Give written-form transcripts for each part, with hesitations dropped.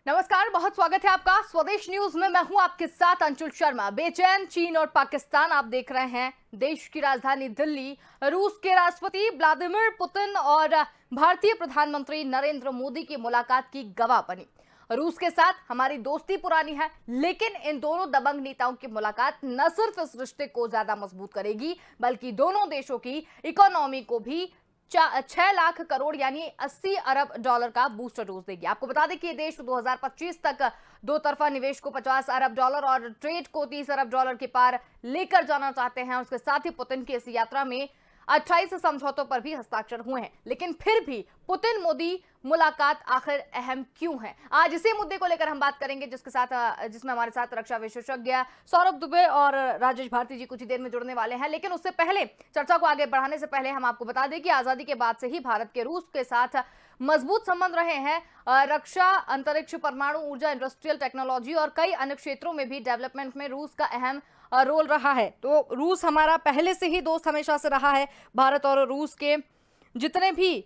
नमस्कार, बहुत स्वागत है आपका स्वदेश न्यूज में। मैं हूं आपके साथ अंशुल शर्मा। बेचैन चीन और पाकिस्तान, आप देख रहे हैं देश की राजधानी दिल्ली, रूस के राष्ट्रपति व्लादिमीर पुतिन और भारतीय प्रधानमंत्री नरेंद्र मोदी की मुलाकात की गवाह बनी। रूस के साथ हमारी दोस्ती पुरानी है, लेकिन इन दोनों दबंग नेताओं की मुलाकात न सिर्फ इस रिश्ते को ज्यादा मजबूत करेगी, बल्कि दोनों देशों की इकोनॉमी को भी 6 लाख करोड़ यानी 80 अरब डॉलर का बूस्टर डोज देगी। आपको बता दें कि ये देश 2025 तक दो तरफा निवेश को 50 अरब डॉलर और ट्रेड को 30 अरब डॉलर के पार लेकर जाना चाहते हैं। उसके साथ ही पुतिन की इस यात्रा में 28 समझौतों पर भी हस्ताक्षर हुए हैं, लेकिन फिर भी पुतिन मोदी मुलाकात आखिर अहम क्यों है, आज इसी मुद्दे को लेकर हम बात करेंगे, जिसमें हमारे साथ रक्षा विशेषज्ञ सौरभ दुबे और राजेश भारती जी कुछ ही देर में जुड़ने वाले हैं। लेकिन उससे पहले, चर्चा को आगे बढ़ाने से पहले हम आपको बता दें कि आजादी के बाद से ही भारत के रूस के साथ मजबूत संबंध रहे हैं। रक्षा, अंतरिक्ष, परमाणु ऊर्जा, इंडस्ट्रियल टेक्नोलॉजी और कई अन्य क्षेत्रों में भी डेवलपमेंट में रूस का अहम रोल रहा है। तो रूस हमारा पहले से ही दोस्त हमेशा से रहा है। भारत और रूस के जितने भी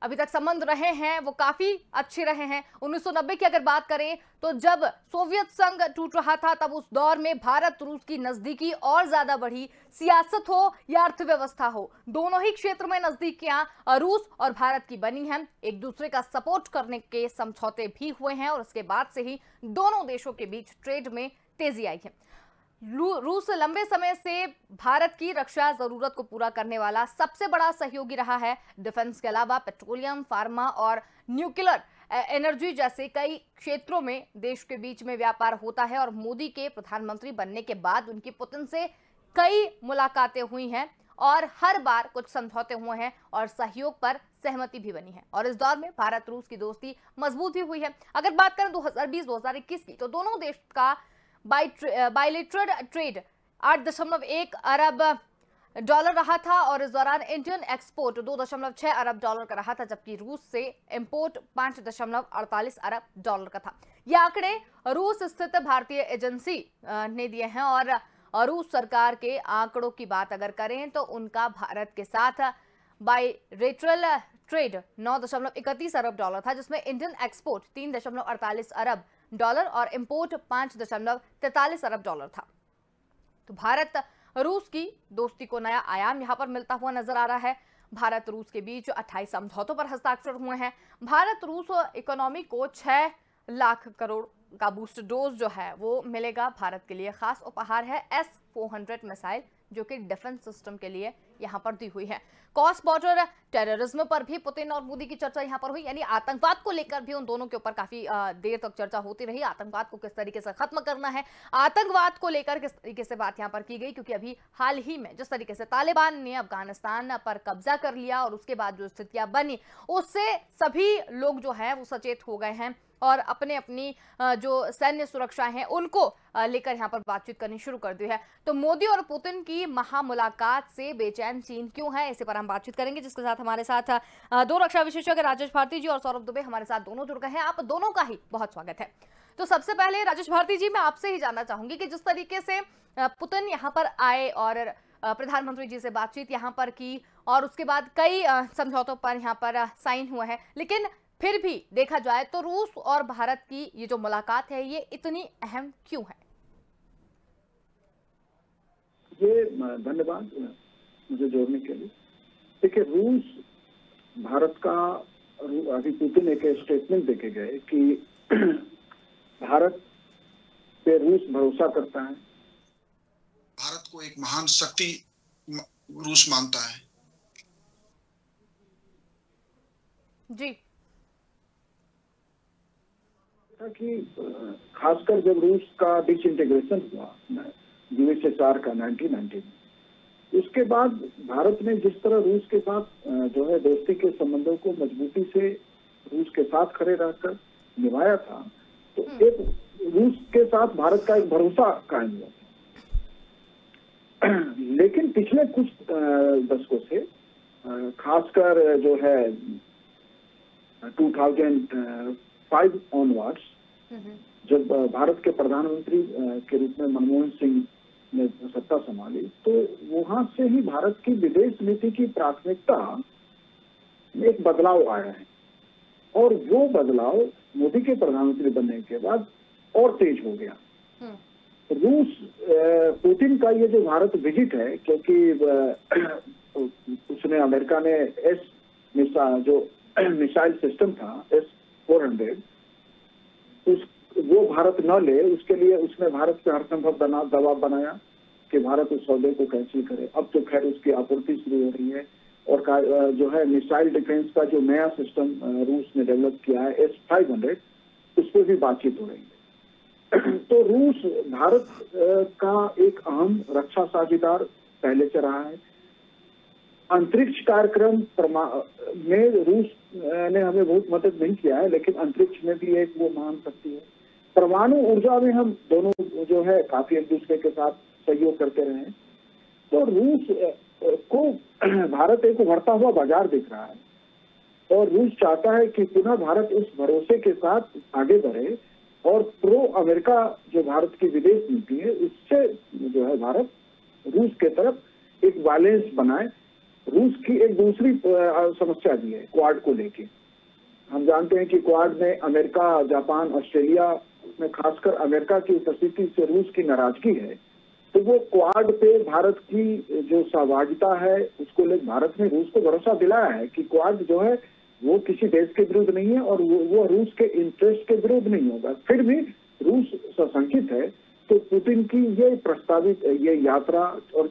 अभी तक संबंध रहे हैं वो काफी अच्छे रहे हैं। 1990 की अगर बात करें तो जब सोवियत संघ टूट रहा था, तब उस दौर में भारत रूस की नजदीकी और ज्यादा बढ़ी। सियासत हो या अर्थव्यवस्था हो, दोनों ही क्षेत्र में नजदीकियां रूस और भारत की बनी हैं। एक दूसरे का सपोर्ट करने के समझौते भी हुए हैं और उसके बाद से ही दोनों देशों के बीच ट्रेड में तेजी आई है। रूस लंबे समय से भारत की रक्षा जरूरत को पूरा करने वाला सबसे बड़ा सहयोगी रहा है। डिफेंस के अलावा पेट्रोलियम, फार्मा और न्यूक्लियर एनर्जी जैसे कई क्षेत्रों में देश के बीच में व्यापार होता है और मोदी के प्रधानमंत्री बनने के बाद उनकी पुतिन से कई मुलाकातें हुई हैं और हर बार कुछ समझौते हुए हैं और सहयोग पर सहमति भी बनी है। और इस दौर में भारत रूस की दोस्ती मजबूत भी हुई है। अगर बात करें 2020-2021 की, तो दोनों देश का बायलेटरल ट्रेड 8.1 अरब डॉलर रहा था और इस दौरान इंडियन एक्सपोर्ट 2.6 अरब डॉलर का रहा था, जबकि रूस से इंपोर्ट 5.48 अरब डॉलर का था। ये आंकड़े रूस स्थित भारतीय एजेंसी ने दिए हैं और रूस सरकार के आंकड़ों की बात अगर करें तो उनका भारत के साथ बायलेटरल ट्रेड 9.31 अरब डॉलर था, जिसमें इंडियन एक्सपोर्ट 3.48 अरब डॉलर और इंपोर्ट 5.43 अरब डॉलर था। तो भारत रूस की दोस्ती को नया आयाम यहां पर मिलता हुआ नजर आ रहा है। भारत रूस के बीच 28 समझौतों पर हस्ताक्षर हुए हैं। भारत रूस इकोनॉमी को 6 लाख करोड़ का बूस्ट डोज जो है वो मिलेगा। भारत के लिए खास उपहार है S-400 मिसाइल, जो कि डिफेंस सिस्टम के लिए यहां पर दी हुई है। क्रॉस बॉर्डर टेररिज्म पर भी पुतिन और मोदी की चर्चा यहां पर हुई, यानी आतंकवाद को लेकर भी उन दोनों के ऊपर काफी देर तक चर्चा होती रही। आतंकवाद को किस तरीके से खत्म करना है, आतंकवाद को लेकर किस तरीके से बात यहां पर की गई, क्योंकि अभी हाल ही में जिस तरीके से तालिबान ने अफगानिस्तान पर कब्जा कर लिया और उसके बाद जो स्थितियां बनी, उससे सभी लोग जो है वो सचेत हो गए हैं और अपने अपनी जो सैन्य सुरक्षा है उनको लेकर यहां पर बातचीत करनी शुरू कर दी है। तो मोदी और पुतिन की महामुलाकात से बेचैन चीन क्यों है, इसी पर हम बातचीत करेंगे, जिसके साथ हमारे साथ दो रक्षा विशेषज्ञ राजेश भारती जी और सौरभ दुबे हमारे साथ दोनों जुड़ गए हैं। आप दोनों का ही बहुत स्वागत है। तो सबसे पहले राजेश भारती जी, मैं आपसे ही जानना चाहूंगी कि जिस तरीके से पुतिन यहाँ पर आए और प्रधानमंत्री जी से बातचीत यहाँ पर की और उसके बाद कई समझौतों पर यहाँ पर साइन हुए हैं, लेकिन फिर भी देखा जाए तो रूस और भारत की ये जो मुलाकात है ये इतनी अहम क्यों है? ये धन्यवाद मुझे जोड़ने के लिए। देखिए, रूस भारत का अभी पुतिन एक स्टेटमेंट देके गए कि भारत पे रूस भरोसा करता है, भारत को एक महान शक्ति रूस मानता है। जी, कि खासकर जब रूस का डिसइंटीग्रेशन हुआ USSR का 1990 में, उसके बाद भारत ने जिस तरह रूस के साथ जो है दोस्ती के संबंधों को मजबूती से रूस के साथ खड़े रहकर निभाया था, तो एक रूस के साथ भारत का एक भरोसा कायम हुआ था। लेकिन पिछले कुछ दशकों से, खासकर जो है 2005 ऑनवर्ड्स, जब भारत के प्रधानमंत्री के रूप में मनमोहन सिंह ने सत्ता संभाली, तो वहां से ही भारत की विदेश नीति की प्राथमिकता में एक बदलाव आया है। और वो बदलाव मोदी के प्रधानमंत्री बनने के बाद और तेज हो गया। रूस पुतिन का ये जो भारत विजिट है, क्योंकि उसने अमेरिका ने जो मिसाइल सिस्टम था S-400 वो भारत न ले, उसके लिए उसने भारत पे हर संभव दबाव बनाया कि भारत उस सौदे को कैंसिल करे। अब तो खैर उसकी आपूर्ति शुरू हो रही है और जो है मिसाइल डिफेंस का जो नया सिस्टम रूस ने डेवलप किया है S-500, उस पर भी बातचीत हो रही है। तो रूस भारत का एक अहम रक्षा साझेदार पहले से रहा है। अंतरिक्ष कार्यक्रम में रूस ने हमें बहुत मदद नहीं किया है, लेकिन अंतरिक्ष में भी एक वो महान शक्ति है। परमाणु ऊर्जा में हम दोनों जो है काफी एक दूसरे के साथ सहयोग करते रहे। तो रूस को भारत एक उभरता हुआ बाजार दिख रहा है और रूस चाहता है कि पुनः भारत उस भरोसे के साथ आगे बढ़े और प्रो अमेरिका जो भारत की विदेश नीति है उससे जो है भारत रूस के तरफ एक बैलेंस बनाए। रूस की एक दूसरी समस्या भी है क्वाड को लेके। हम जानते हैं कि क्वाड में अमेरिका, जापान, ऑस्ट्रेलिया में खासकर अमेरिका की उपस्थिति से रूस की नाराजगी है। तो वो क्वाड पे भारत की जो सहभागिता है उसको लेकर भारत ने रूस को भरोसा दिलाया है कि क्वाड जो है वो किसी देश के विरुद्ध नहीं है और वो रूस के इंटरेस्ट के विरुद्ध नहीं होगा। फिर भी रूस सशंकित है। तो पुतिन की ये प्रस्तावित ये यात्रा और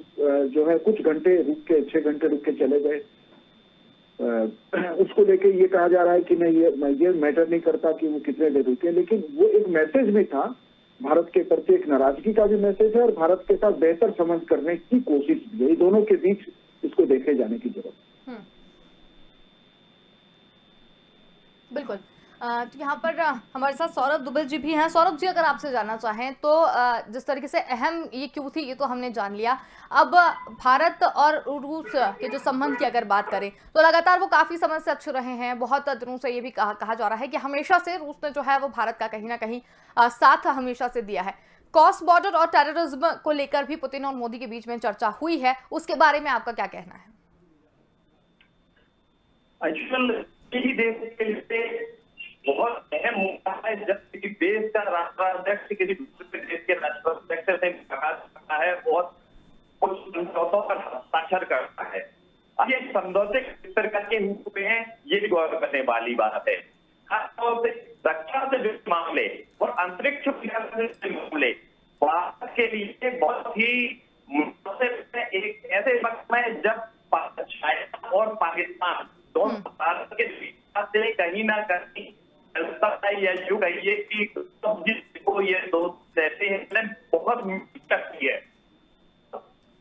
जो है कुछ घंटे रुक के 6 घंटे रुक के चले गए, उसको लेके ये कहा जा रहा है कि नहीं ये मैटर नहीं करता कि वो कितने देर रुके, लेकिन वो एक मैसेज भी था भारत के प्रति, एक नाराजगी का भी मैसेज है और भारत के साथ बेहतर संबंध करने की कोशिश भी है। ये दोनों के बीच इसको देखे जाने की जरूरत है। बिल्कुल। तो यहाँ पर हमारे साथ सौरभ दुबे जी भी हैं। सौरभ जी, अगर आपसे जानना चाहें तो जिस तरीके से अहम ये क्यों थी ये तो हमने जान लिया। अब भारत और रूस के जो संबंध की अगर बात करें तो लगातार वो काफ़ी समय से अच्छे रहे हैं। बहुत दिनों से ये भी कहा जा रहा है कि हमेशा से रूस ने जो है वो भारत का कहीं ना कहीं साथ हमेशा से दिया है। क्रॉस बॉर्डर और टेररिज्म को लेकर भी पुतिन और मोदी के बीच में चर्चा हुई है, उसके बारे में आपका क्या कहना है? बहुत अहम मुद्दा है जब किसी देश का राष्ट्राध्यक्ष किसी दूसरे देश के राष्ट्राध्यक्ष से करता है और कुछ समझौतों पर हस्ताक्षर करता है। अब ये समझौते किस तरह के हुए हैं ये गौर करने वाली बात है। खासतौर से रक्षा से जुड़े मामले और अंतरिक्ष से जुड़े मामले भारत के लिए बहुत ही मुनासिब एक ऐसे वक्त में जब चाइना और पाकिस्तान दोनों भारत के से कहीं ना कहीं यूं कहिए कि जिसको ये दो कहते हैं बहुत करती है।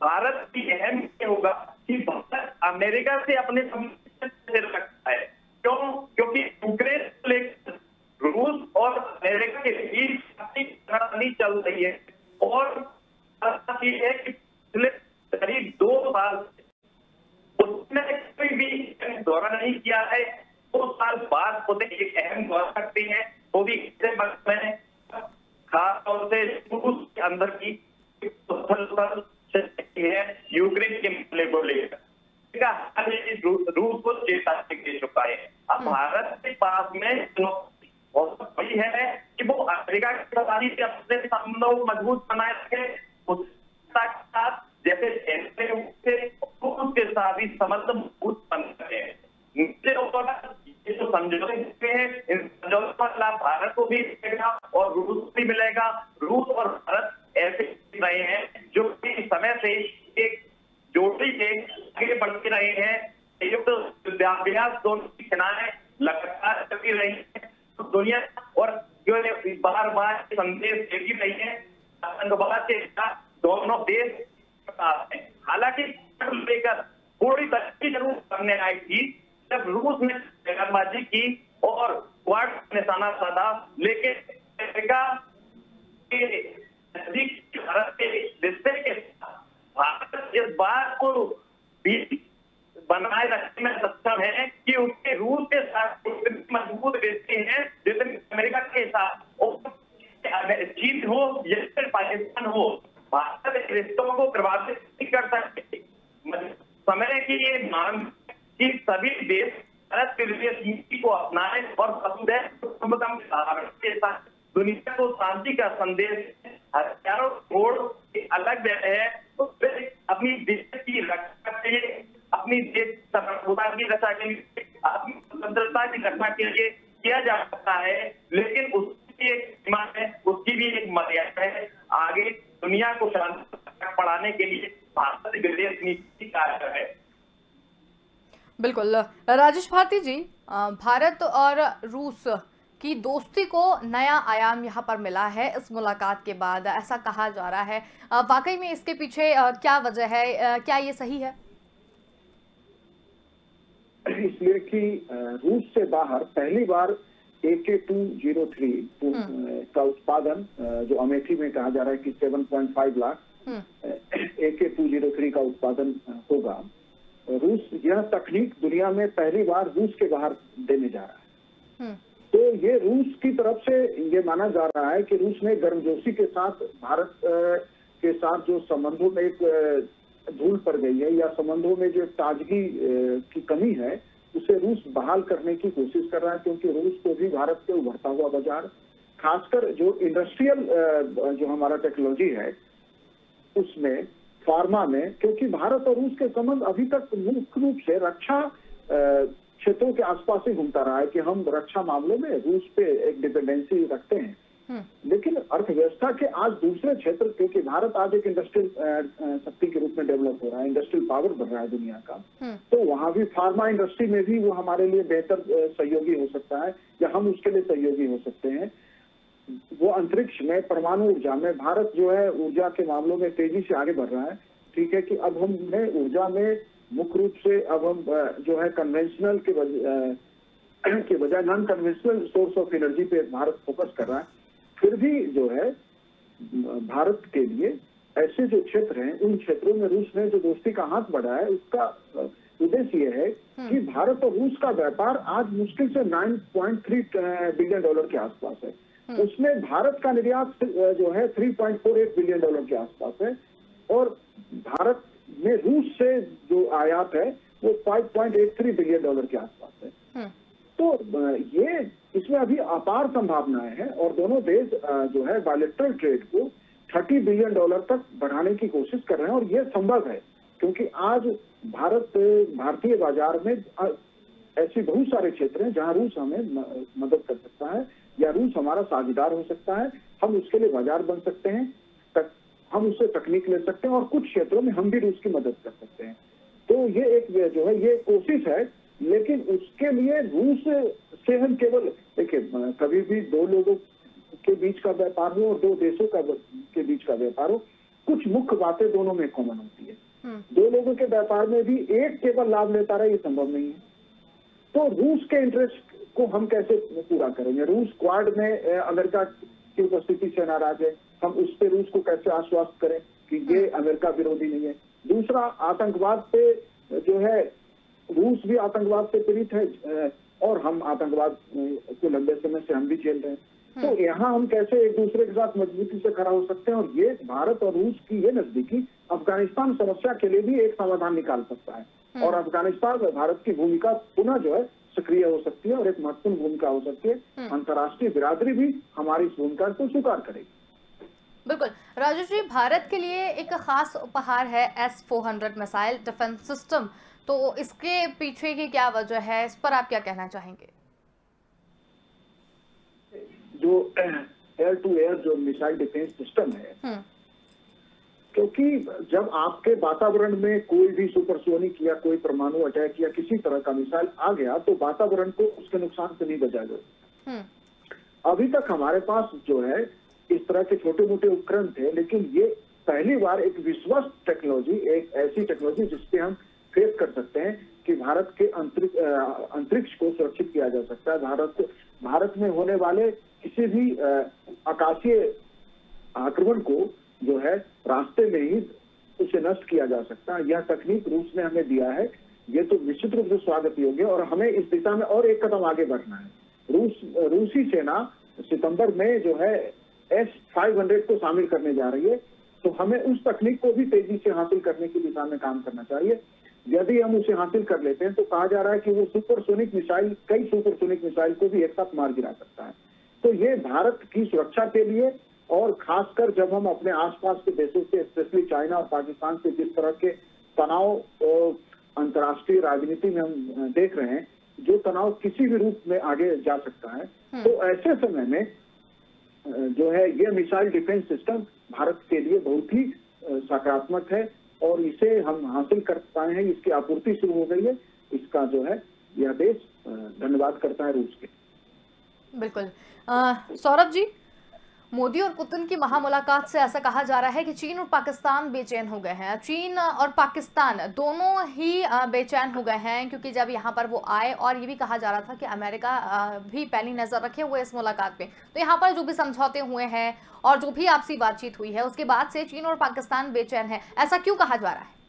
भारत की अहम ये होगा कि भारत अमेरिका से अपने संबंध रखता है। क्यों? क्योंकि यूक्रेन को लेकर रूस और अमेरिका के बीच लड़ाई चल रही है और ये है कि पिछले करीब 2 साल उसने कोई भी दौरा नहीं किया है। 2 साल बाद उसे एक अहम दौरा करती है, वो भी इस वक्त में खासतौर से रूस के अंदर की है यूक्रेन के मसले को लेकर रूस को चेतावनी दे चुका है। अब भारत के पास में बहुत बड़ी है कि वो अमेरिका के साथ अपने संबंधों को मजबूत बनाए रखे, उसके साथ जैसे उसके साथ ही संबंध मजबूत बन रहे हैं। ये जो समझौते हैं इन समझौतों का लाभ भारत को भी मिलेगा और रूस को भी मिलेगा। रूस और भारत ऐसे रहे हैं जो समय से एक जोड़ी के आगे बढ़ते रहे हैं। संयुक्त युद्धाभ्यास दोनों की सेनाएं लगातार चलती रही है तो दुनिया और बार बार संदेश देती रही है आतंकवाद के खिलाफ दोनों देश। हालांकि लेकर थोड़ी तरक्की जरूर करने आई थी जब रूस ने बयानबाजी की और क्वाड निशाना साधा, लेकिन अमेरिका के नजदीक भारत के रिश्ते के साथ भारत इस बात को भी बनाए रखने में सक्षम है कि उसके रूस के साथ मजबूत रिश्ते हैं जितने अमेरिका के साथ, चीन हो या फिर पाकिस्तान हो, भारत रिश्तों को प्रभावित नहीं कर सकते। समय की ये मांग कि सभी देश भारत के विदेश नीति को अपनाएं और के साथ दुनिया को शांति का संदेश हजारों करोड़ अलग है, तो अपनी देश की रक्षा के लिए, अपनी देश सर्वभौमता की रक्षा के लिए, अपनी स्वतंत्रता की रक्षा के लिए किया जा सकता है, लेकिन उसकी एक सीमा है, उसकी भी एक मर्यादा है। आगे दुनिया को शांति बढ़ाने के लिए भारत विदेश नीति कार्य है। बिल्कुल राजेश भारती जी, भारत और रूस की दोस्ती को नया आयाम यहाँ पर मिला है इस मुलाकात के बाद, ऐसा कहा जा रहा है। वाकई में इसके पीछे क्या वजह है, क्या ये सही है? इसलिए कि रूस से बाहर पहली बार AK-203 का उत्पादन, जो अमेठी में कहा जा रहा है कि 7.5 लाख AK-203 का उत्पादन होगा। रूस यह तकनीक दुनिया में पहली बार रूस के बाहर देने जा रहा है। तो ये रूस की तरफ से ये माना जा रहा है कि रूस ने गर्मजोशी के साथ भारत के साथ जो संबंधों में एक धूल पड़ गई है या संबंधों में जो ताजगी की कमी है, उसे रूस बहाल करने की कोशिश कर रहा है, क्योंकि रूस को भी भारत के उभरता हुआ बाजार, खासकर जो इंडस्ट्रियल जो हमारा टेक्नोलॉजी है उसमें, फार्मा में, क्योंकि भारत और रूस के संबंध अभी तक मुख्य रूप से रक्षा क्षेत्रों के आसपास ही घूमता रहा है कि हम रक्षा मामलों में रूस पे एक डिपेंडेंसी रखते हैं। लेकिन अर्थव्यवस्था के आज दूसरे क्षेत्र, क्योंकि भारत आज एक इंडस्ट्रियल शक्ति के रूप में डेवलप हो रहा है, इंडस्ट्रियल पावर बढ़ रहा है दुनिया का, तो वहां भी फार्मा इंडस्ट्री में भी वो हमारे लिए बेहतर सहयोगी हो सकता है या हम उसके लिए सहयोगी हो सकते हैं। वो अंतरिक्ष में, परमाणु ऊर्जा में भारत जो है ऊर्जा के मामलों में तेजी से आगे बढ़ रहा है। ठीक है कि अब हमने ऊर्जा में मुख्य रूप से अब हम जो है कन्वेंशनल के बजाय non conventional source of energy पे भारत फोकस कर रहा है। फिर भी जो है भारत के लिए ऐसे जो क्षेत्र हैं, उन क्षेत्रों में रूस ने जो दोस्ती का हाथ बढ़ाया है, उसका उद्देश्य ये है कि भारत और रूस का व्यापार आज मुश्किल से 9.3 बिलियन डॉलर के आसपास है। उसमें भारत का निर्यात जो है 3.48 बिलियन डॉलर के आसपास है, और भारत में रूस से जो आयात है वो 5.83 बिलियन डॉलर के आसपास है। तो ये इसमें अभी अपार संभावनाएं हैं, और दोनों देश जो है बायलैटरल ट्रेड को 30 बिलियन डॉलर तक बढ़ाने की कोशिश कर रहे हैं। और ये संभव है क्योंकि आज भारतीय बाजार में ऐसे बहुत सारे क्षेत्र हैं जहां रूस हमें मदद कर सकता है या रूस हमारा साझेदार हो सकता है। हम उसके लिए बाजार बन सकते हैं, हम उससे तकनीक ले सकते हैं, और कुछ क्षेत्रों में हम भी रूस की मदद कर सकते हैं। तो ये एक जो है ये कोशिश है, लेकिन उसके लिए रूस से हम केवल देखिए, कभी भी दो लोगों के बीच का व्यापार हो और दो देशों के बीच का व्यापार हो, कुछ मुख्य बातें दोनों में कॉमन होती है। दो लोगों के व्यापार में भी एक केवल लाभ लेता रहे, ये संभव नहीं है। तो रूस के इंटरेस्ट को हम कैसे पूरा करेंगे? रूस क्वाड में अमेरिका की उपस्थिति से नाराज है, हम उस पे रूस को कैसे आश्वस्त करें कि ये अमेरिका विरोधी नहीं है? दूसरा, आतंकवाद पे जो है रूस भी आतंकवाद से पीड़ित है और हम आतंकवाद को लंबे समय से हम भी झेल रहे हैं। तो यहाँ हम कैसे एक दूसरे के साथ मजबूती से खड़ा हो सकते हैं? और ये भारत और रूस की ये नजदीकी अफगानिस्तान समस्या के लिए भी एक समाधान निकाल सकता है, और अफगानिस्तान में भारत की भूमिका पुनः जो है सक्रिय हो सकती है और एक महत्वपूर्ण भूमिका हो सकती है। अंतर्राष्ट्रीय बिरादरी भी हमारी इस भूमिका को स्वीकार करेगी। बिल्कुल राजेश जी, भारत के लिए एक खास उपहार है S-400 मिसाइल डिफेंस सिस्टम, तो इसके पीछे की क्या वजह है, इस पर आप क्या कहना चाहेंगे? जो एयर टू एयर जो मिसाइल डिफेंस सिस्टम है, क्योंकि जब आपके वातावरण में कोई भी सुपरसोनिक या कोई परमाणु अटैक या किसी तरह का मिसाइल आ गया, तो वातावरण को उसके नुकसान से नहीं बचाया जाता। अभी तक हमारे पास जो है इस तरह के छोटे मोटे उपकरण थे, लेकिन ये पहली बार एक विश्वस्त टेक्नोलॉजी, एक ऐसी टेक्नोलॉजी जिसपे हम फेस कर सकते हैं कि भारत के अंतरिक्ष को सुरक्षित किया जा सकता है। भारत में होने वाले किसी भी आकाशीय आक्रमण को जो है रास्ते में ही उसे नष्ट किया जा सकता है। यह तकनीक रूस ने हमें दिया है, ये तो निश्चित रूप से स्वागत योग्य है, और हमें इस दिशा में और एक कदम आगे बढ़ना है। रूसी सेना सितंबर में जो है S-500 को शामिल करने जा रही है, तो हमें उस तकनीक को भी तेजी से हासिल करने की दिशा में काम करना चाहिए। यदि हम उसे हासिल कर लेते हैं तो कहा जा रहा है कि वो सुपरसोनिक मिसाइल, कई सुपरसोनिक मिसाइल को भी एक साथ मार गिरा सकता है। तो ये भारत की सुरक्षा के लिए, और खासकर जब हम अपने आसपास के देशों से, स्पेशली चाइना और पाकिस्तान से जिस तरह के तनाव और अंतर्राष्ट्रीय राजनीति में हम देख रहे हैं, जो तनाव किसी भी रूप में आगे जा सकता है, तो ऐसे समय में जो है ये मिसाइल डिफेंस सिस्टम भारत के लिए बहुत ही सकारात्मक है, और इसे हम हासिल कर पाए हैं। इसकी आपूर्ति शुरू हो गई है। इसका जो है यह देश धन्यवाद करता है रूस के। बिल्कुल। सौरभ जी, मोदी और पुतिन की महामुलाकात से ऐसा कहा जा रहा है कि चीन और पाकिस्तान बेचैन हो गए हैं। चीन और पाकिस्तान दोनों ही बेचैन हो गए हैं, क्योंकि जब यहाँ पर वो आए, और ये भी कहा जा रहा था कि अमेरिका भी पैनी नजर रखे हुए इस मुलाकात पे, तो यहाँ पर जो भी समझौते हुए हैं और जो भी आपसी बातचीत हुई है, उसके बाद से चीन और पाकिस्तान बेचैन है। ऐसा क्यों कहा जा रहा है?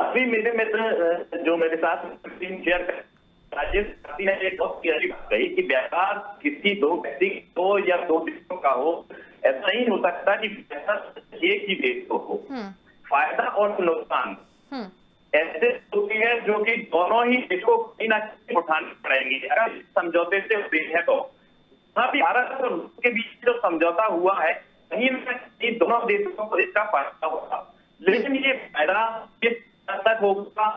अभी मेरे मित्र जो मेरे साथ शेयर राजेश ने एक बहुत अच्छी बात कही कि व्यापार किसी दो व्यक्ति को या दो देशों का हो, ऐसा नहीं हो सकता कि व्यापार एक ही देश को हो। फायदा और नुकसान ऐसे होती है जो कि दोनों ही देशों को कहीं ना कहीं उठाने पड़ेंगे अगर समझौते से होते हैं। तो अभी भारत और रूस के बीच जो समझौता हुआ है, कहीं ना कहीं दोनों देशों को इसका फायदा होगा, लेकिन ये फायदा किस हद तक होगा,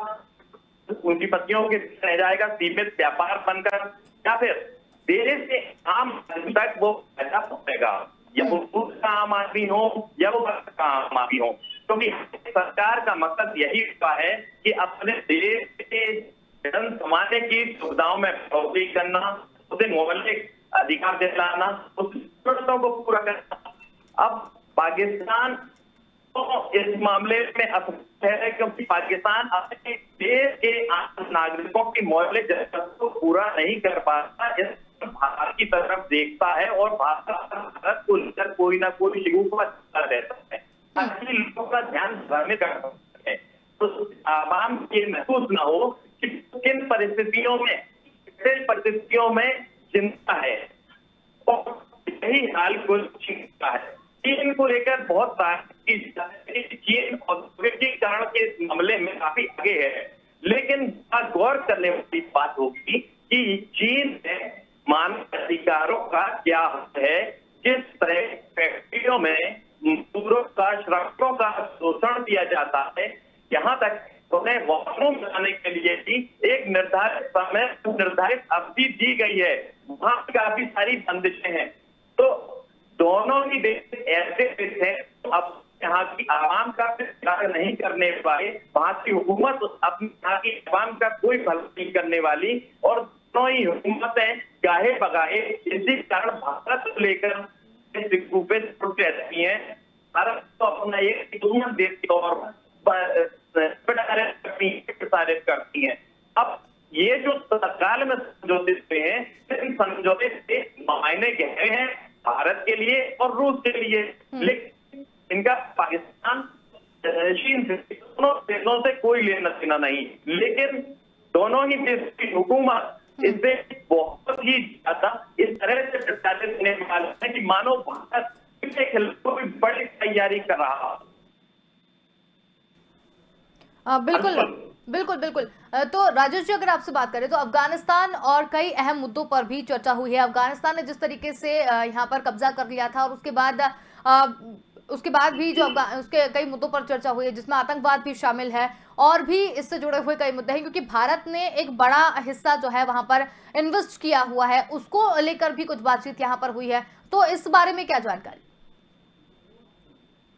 पूंजीपतियों के रह जाएगा सीमित व्यापार बनकर, या फिर देश से आम आदमी तक वो फायदा पहुंचेगा, या वो रूस का आम आदमी हो या वो भारत का आम आदमी हो। क्योंकि सरकार का मकसद यही होता है कि अपने देश के जन समाज की सुविधाओं में बढ़ोतरी करना, उसे मौलिक अधिकार दिलाना, उस जरूरतों को पूरा करना। अब पाकिस्तान इस मामले में असमर्थ है, क्योंकि पाकिस्तान अपने देश के आम नागरिकों की मौलिक जरूरतों को पूरा नहीं कर पाता। इस भारत की तरफ देखता है और भारत को लेकर कोई ना कोई शिकवा रहता है, ताकि लोगों का ध्यान भ्रमित कर सके, तो आवाम ये महसूस न हो कि किन परिस्थितियों में चिंता है। और यही हाल कुछ चिंता है। चीन को लेकर बहुत चीन औद्योगिकीकरण के मामले में काफी आगे है, लेकिन गौर करने वाली बात होगी कि चीन में मानव अधिकारों का क्या है, किस तरह फैक्ट्रियों में मजदूरों का, श्रमिकों का शोषण किया जाता है। यहाँ तक उन्हें वॉशरूम जाने के लिए भी एक निर्धारित समय, निर्धारित अवधि दी गई है। वहां काफी सारी बंदिशें हैं। तो दोनों ही देश ऐसे देश हैं तो अब यहाँ की आवाम का कार्य नहीं करने वाले, वहां की हुकूमत अपनी यहाँ की आवाम का कोई भला नहीं करने वाली, और दोनों ही हुकूमतें गाहे बगाहे इसी कारण भारत को लेकर रहती है। भारत तो अपना एक दुनिया देश के तौर प्रसारित करती है। अब ये जो तत्काल में समझौते हुए हैं, इन समझौते से मायने गहरे हैं भारत के लिए और रूस के लिए, लेकिन इनका पाकिस्तान चीन दोनों देशों से कोई लेना देना नहीं, लेकिन दोनों ही देश की हुकूमत इससे बहुत ही ज्यादा इस तरह से प्रचारित होने वाले हैं कि मानो भारत के खिलाफ कोई बड़ी तैयारी कर रहा है। बिल्कुल बिल्कुल बिल्कुल। तो राजेश जी, अगर आपसे बात करें तो अफगानिस्तान और कई अहम मुद्दों पर भी चर्चा हुई है। अफगानिस्तान ने जिस तरीके से यहाँ पर कब्जा कर लिया था, और उसके बाद भी जो उसके कई मुद्दों पर चर्चा हुई है, जिसमें आतंकवाद भी शामिल है और भी इससे जुड़े हुए कई मुद्दे हैं, क्योंकि भारत ने एक बड़ा हिस्सा जो है वहां पर इन्वेस्ट किया हुआ है, उसको लेकर भी कुछ बातचीत यहाँ पर हुई है। तो इस बारे में क्या जानकारी?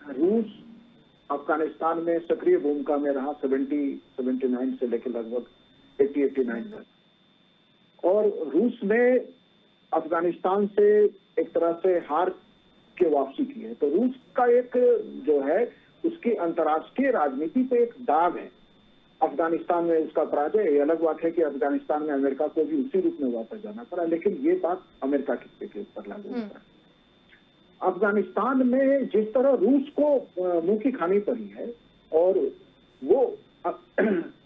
रूस अफगानिस्तान में सक्रिय भूमिका में रहा 79 से लेकर लगभग 89 तक, और रूस ने अफगानिस्तान से एक तरह से हार के वापसी की है। तो रूस का एक जो है उसकी अंतर्राष्ट्रीय राजनीति पे एक दाग है। अफगानिस्तान में उसका पराजय, ये अलग बात है कि अफगानिस्तान में अमेरिका को भी उसी रूप में वापस जाना पड़ा, लेकिन ये बात अमेरिका के ऊपर लागू होता है। अफगानिस्तान में जिस तरह रूस को मुंह की खानी पड़ी है, और वो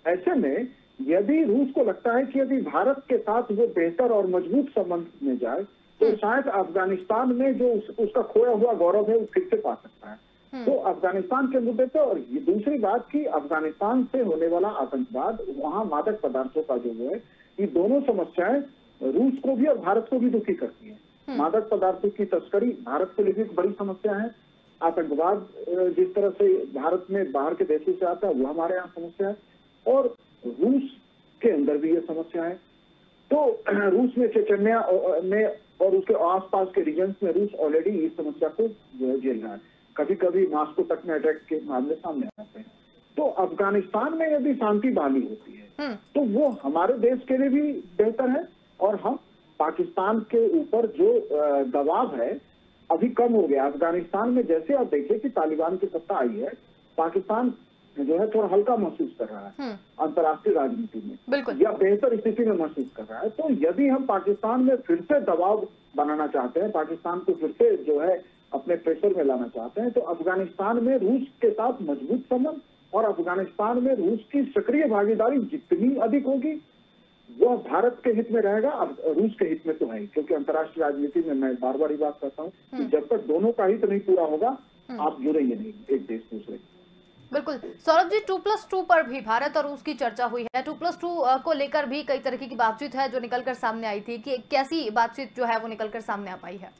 ऐसे में यदि रूस को लगता है कि यदि भारत के साथ वो बेहतर और मजबूत संबंध में जाए तो शायद अफगानिस्तान में जो उसका खोया हुआ गौरव है वो फिर से पा सकता है। तो अफगानिस्तान के मुद्दे पे, और ये दूसरी बात कि अफगानिस्तान से होने वाला आतंकवाद, वहाँ मादक पदार्थों का जो है, ये दोनों समस्याएं रूस को भी और भारत को भी दुखी करती है। मादक पदार्थों की तस्करी भारत के लिए भी एक बड़ी समस्या है। आतंकवाद जिस तरह से भारत में बाहर के देशों से आता है वो हमारे यहाँ समस्या है, और रूस के अंदर भी ये समस्या है। तो रूस में चेचन्या में और उसके आसपास के रीजन्स में रूस ऑलरेडी इस समस्या को झेल रहा है। कभी कभी मॉस्को तक में अटैक के मामले सामने आते हैं। तो अफगानिस्तान में यदि शांति बहाली होती है तो वो हमारे देश के लिए भी बेहतर है, और हम पाकिस्तान के ऊपर जो दबाव है अभी कम हो गया। अफगानिस्तान में जैसे आप देखिए कि तालिबान की सत्ता आई है, पाकिस्तान जो है थोड़ा हल्का महसूस कर रहा है अंतर्राष्ट्रीय राजनीति में, या बेहतर स्थिति में महसूस कर रहा है। तो यदि हम पाकिस्तान में फिर से दबाव बनाना चाहते हैं, पाकिस्तान को फिर से जो है अपने प्रेशर में लाना चाहते हैं, तो अफगानिस्तान में रूस के साथ मजबूत संबंध और अफगानिस्तान में रूस की सक्रिय भागीदारी जितनी अधिक होगी वह भारत के हित में रहेगा। अब रूस के हित में तो है, क्योंकि अंतर्राष्ट्रीय राजनीति में मैं बार बार ही बात करता हूँ कि जब तक दोनों का हित नहीं पूरा होगा आप जुड़ेंगे नहीं एक देश दूसरे। बिल्कुल सौरभ जी, 2+2 पर भी भारत और रूस की चर्चा हुई है। 2+2 को लेकर भी कई तरह की बातचीत है जो निकलकर सामने आई थी, कि कैसी बातचीत जो है वो निकलकर सामने आ पाई है?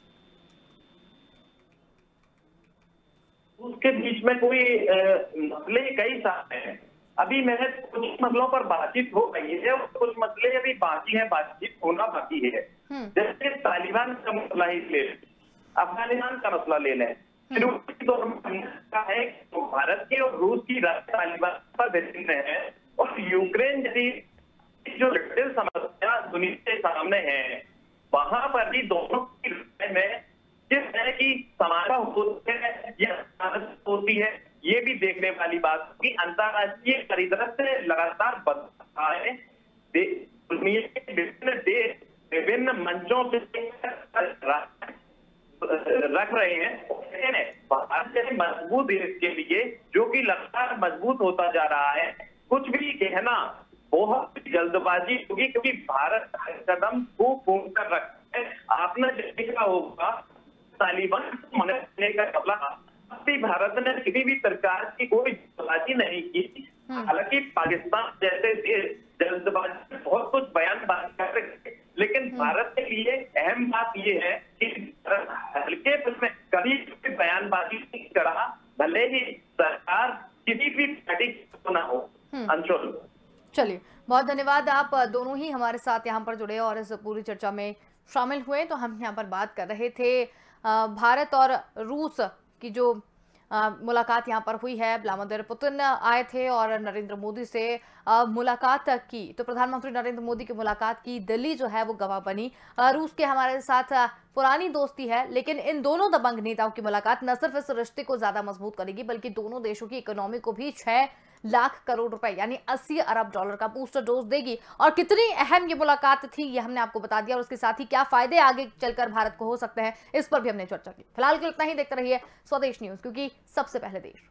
उसके बीच में कोई मसले कई सारे हैं। अभी मैंने कुछ मसलों पर बातचीत हो रही है और कुछ मसले अभी बाकी है, बातचीत होना बाकी है। जैसे तालिबान का मसला ही ले लें, अफगानिस्तान का मसला ले लें। शुरू के दौर में हमने कहा है कि भारत की और रूस की राय तालिबान पर भिन्न है, और यूक्रेन जैसी जो जटिल समस्या दुनिया के सामने है वहां पर भी दोनों की राय में किस तरह की समानता होती है या होती है, ये भी देखने वाली बात कि अंतर्राष्ट्रीय परिदृश्य लगातार बदल रहा है। दुनिया के विभिन्न देश विभिन्न मंचों से रख रहे हैं। भारत जैसे मजबूत देश के लिए जो कि लगातार मजबूत होता जा रहा है, कुछ भी कहना बहुत जल्दबाजी होगी, क्योंकि भारत हर कदम को फूंक कर रखता है। आपने देखा होगा तालिबान को मनाने का कबला अभी भारत ने किसी भी प्रकार की कोई जल्दबाजी नहीं की। हालांकि पाकिस्तान जैसे देश जल्दबाजी बहुत कुछ बयानबाजी कर रहे हैं, लेकिन भारत के लिए अहम बात यह है कि हल्के में कभी भी बयानबाजी नहीं करा, भले ही सरकार किसी भी पार्टी को ना हो। अंशुल, चलिए बहुत धन्यवाद, आप दोनों ही हमारे साथ यहाँ पर जुड़े और इस पूरी चर्चा में शामिल हुए। तो हम यहाँ पर बात कर रहे थे भारत और रूस की जो मुलाकात यहाँ पर हुई है। व्लादिमीर पुतिन आए थे और नरेंद्र मोदी से मुलाकात की। तो प्रधानमंत्री नरेंद्र मोदी की मुलाकात की दिल्ली जो है वो गवाह बनी। रूस के हमारे साथ पुरानी दोस्ती है, लेकिन इन दोनों दबंग नेताओं की मुलाकात न सिर्फ इस रिश्ते को ज्यादा मजबूत करेगी बल्कि दोनों देशों की इकोनॉमी को भी 6 लाख करोड़ रुपए यानी 80 अरब डॉलर का बूस्टर डोज देगी। और कितनी अहम ये मुलाकात थी ये हमने आपको बता दिया, और उसके साथ ही क्या फायदे आगे चलकर भारत को हो सकते हैं इस पर भी हमने चर्चा की। फिलहाल के लिए इतना ही। देखते रहिए स्वदेश न्यूज, क्योंकि सबसे पहले देश।